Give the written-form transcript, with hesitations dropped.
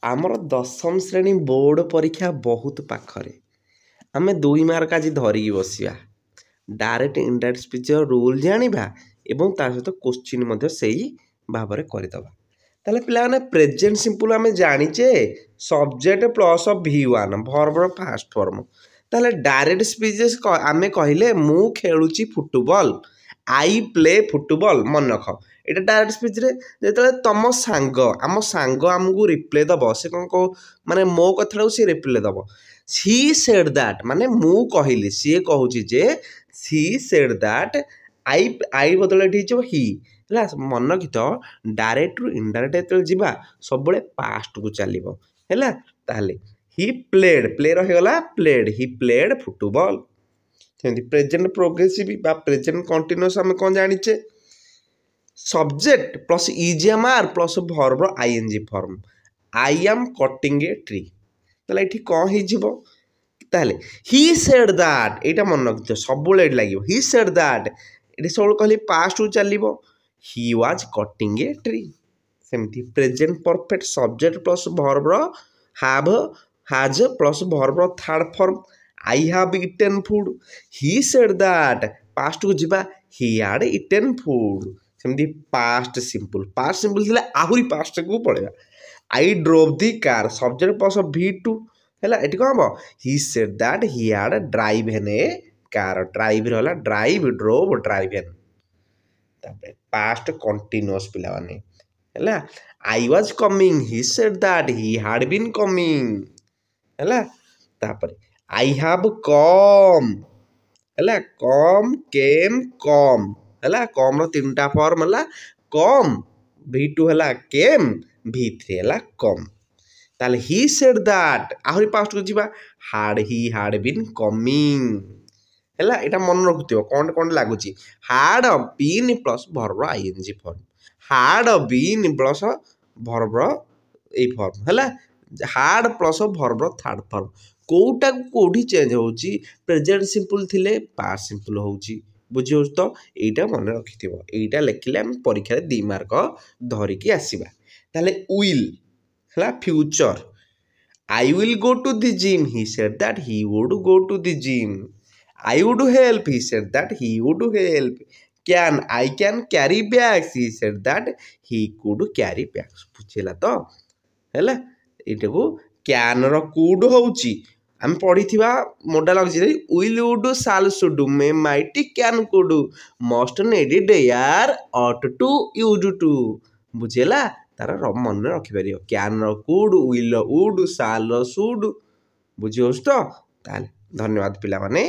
ଆମର ଦଶମ ଶ୍ରେଣୀ ବୋର୍ଡ଼ ପରୀକ୍ଷା ବହୁତ ପାଖରେ। ଆମେ 2 ମାର୍କ ଆଜି ଧରିକି ବସିବା। ଡାଇରେକ୍ଟ ଇନଡାଇରେକ୍ଟ ସ୍ପିଚ୍ର ରୁଲ୍ ଜାଣିବା ଏବଂ ତା ସହିତ କୋଶ୍ଚିନ୍ ମଧ୍ୟ ସେଇ ଭାବରେ କରିଦେବା। ତାହେଲେ ପିଲାମାନେ ପ୍ରେଜେଣ୍ଟ ସିମ୍ପଲ୍ ଆମେ ଜାଣିଛେ ସବଜେକ୍ଟ ପ୍ଲସ୍ V1 ଭର୍ବର ଫାଷ୍ଟ ଫର୍ମ। ତାହେଲେ ଡାଇରେକ୍ଟ ସ୍ପିଚ୍ ଆମେ କହିଲେ ମୁଁ ଖେଳୁଛି ଫୁଟବଲ୍, ଆଇ ପ୍ଲେ ଫୁଟବଲ୍, ମନେ ରଖ। ଏଇଟା ଡାଇରେକ୍ଟ ସ୍ପିଚ୍ରେ ଯେତେବେଳେ ତମ ସାଙ୍ଗ ଆମ ସାଙ୍ଗ ଆମକୁ ରିପ୍ଲାଏ ଦେବ, ସେ କ'ଣ ମାନେ ମୋ କଥାଟାକୁ ସିଏ ରିପ୍ଲାଏ ଦେବ ସି ସେଡ୍ ଦ୍ୟାଟ୍, ମାନେ ମୁଁ କହିଲି, ସିଏ କହୁଛି ଯେ ସି ସେଡ୍ ଦ୍ୟାଟ୍, ଆଇ ବଦଳରେ ଏଠି ହେଇଯିବ ହି। ହେଲା, ମନେ ରଖିଥ ଡାଇରେକ୍ଟରୁ ଇନଡାଇରେକ୍ଟ ଯେତେବେଳେ ଯିବା ସବୁବେଳେ ପାଷ୍ଟକୁ ଚାଲିବ। ହେଲା, ତାହେଲେ ହି ପ୍ଲେଡ୍, ପ୍ଲେ ରହିଗଲା ପ୍ଲେଡ୍, ହି ପ୍ଲେଡ୍ ଫୁଟବଲ୍। ସେମିତି ପ୍ରେଜେଣ୍ଟ ପ୍ରୋଗ୍ରେସିଭ୍ ବା ପ୍ରେଜେଣ୍ଟ କଣ୍ଟିନ୍ୟୁଅସ୍ ଆମେ କ'ଣ ଜାଣିଛେ ସବଜେକ୍ଟ ପ୍ଲସ୍ ଇଜିଏମ୍ଆର୍ ପ୍ଲସ୍ ଭର୍ବର ING form. I am cutting a tree, ତାହେଲେ ଏଠି କ'ଣ ହେଇଯିବ ତାହେଲେ ହି ସେଡ୍ ଦ୍ୟାଟ୍, ଏଇଟା ମନେ ରଖିଥିବ ସବୁବେଳେ ଏଠି ଲାଗିବ ହି ସେଡ୍ ଦ୍ୟାଟ୍। ଏଠି ସବୁବେଳେ କହିଲି ପାଷ୍ଟକୁ ଚାଲିବ he was cutting a tree. ସେମିତି ପ୍ରେଜେଣ୍ଟ ପରଫେକ୍ଟ ସବଜେକ୍ଟ ପ୍ଲସ୍ ଭର୍ବର ହାଭ୍, ହାଜ୍ ପ୍ଲସ୍ ଭର୍ବର third form I have eaten food, he said that. ପାଷ୍ଟକୁ ଯିବା ହି ହ୍ୟାଡ୍ ଇଟେନ୍ ଫୁଡ୍। ସେମିତି ପାଷ୍ଟ ସିମ୍ପଲ୍ ଥିଲେ ଆହୁରି ପାଷ୍ଟକୁ ପଳେଇବା I drove the car, subject plus V2। ହେଲା, ଏଠି କ'ଣ ହେବ he said that he had driven a car, drive ରହିଲା ଡ୍ରାଇଭ୍, ଡ୍ରୋଭ୍, ଡ୍ରାଇଭେନ୍। ତାପରେ ପାଷ୍ଟ କଣ୍ଟିନ୍ୟୁଅସ୍ ପିଲାମାନେ ହେଲା, I was coming, he said that he had been coming. ହେଲା, ତାପରେ ଆଇ ହାଭ୍ କମ୍, ହେଲା କମ୍, କେମ୍, କମ୍। ହେଲା, କମ୍ର 3ଟା ଫର୍ମ ହେଲା କମ୍, V2 ହେଲା କେମ୍, V3 ହେଲା କମ୍। ତାହେଲେ ହି ସେଡ୍ ଦ୍ୟାଟ୍, ଆହୁରି ପାଷ୍ଟକୁ ଯିବା ହି ହ୍ୟାଡ୍ ବିନ୍ କମିଂ। ହେଲା, ଏଇଟା ମନେ ରଖୁଥିବ କ'ଣ ଲାଗୁଛି ହାଡ୍ ବିନ୍ ପ୍ଲସ୍ ଭର୍ବର ING form, had been plus ଭର୍ବର ଏଇ ଫର୍ମ। ହେଲା, ହାଡ୍ ପ୍ଲସ୍ ଭର୍ବର ଥାର୍ଡ଼ ଫର୍ମ। କେଉଁଟାକୁ କେଉଁଠି ଚେଞ୍ଜ ହେଉଛି, ପ୍ରେଜେଣ୍ଟ ସିମ୍ପଲ୍ ଥିଲେ ପାଷ୍ଟ ସିମ୍ପଲ୍ ହେଉଛି। ବୁଝିହେଉଛି ତ? ଏଇଟା ମନେ ରଖିଥିବ, ଏଇଟା ଲେଖିଲେ ଆମେ ପରୀକ୍ଷାରେ 2 ମାର୍କ ଧରିକି ଆସିବା। ତାହେଲେ ୱିଲ୍ ହେଲା future, I will go to the gym, he said that he would go to the gym. I would help, he said that he would help. I can carry bags, he said that he could carry bags. ବୁଝିଲା ତ? ହେଲା, ଏଇଟାକୁ କ୍ୟାନ୍ର could ହେଉଛି ଆମେ ପଢ଼ିଥିବା modal auxiliary will, would, shall, should, may, might, can, could, must, need, dare, ought to, used to. ବୁଝିଲା, ତାର ମନେ ରଖିପାରିବ କ୍ୟାନ୍ର କୁଡ୍, ୱିଲ୍ର ଉଡ୍, ସାଲ୍ର ସୁଡ୍। ବୁଝିହେଉଛି ତ? ତାହେଲେ ଧନ୍ୟବାଦ ପିଲାମାନେ।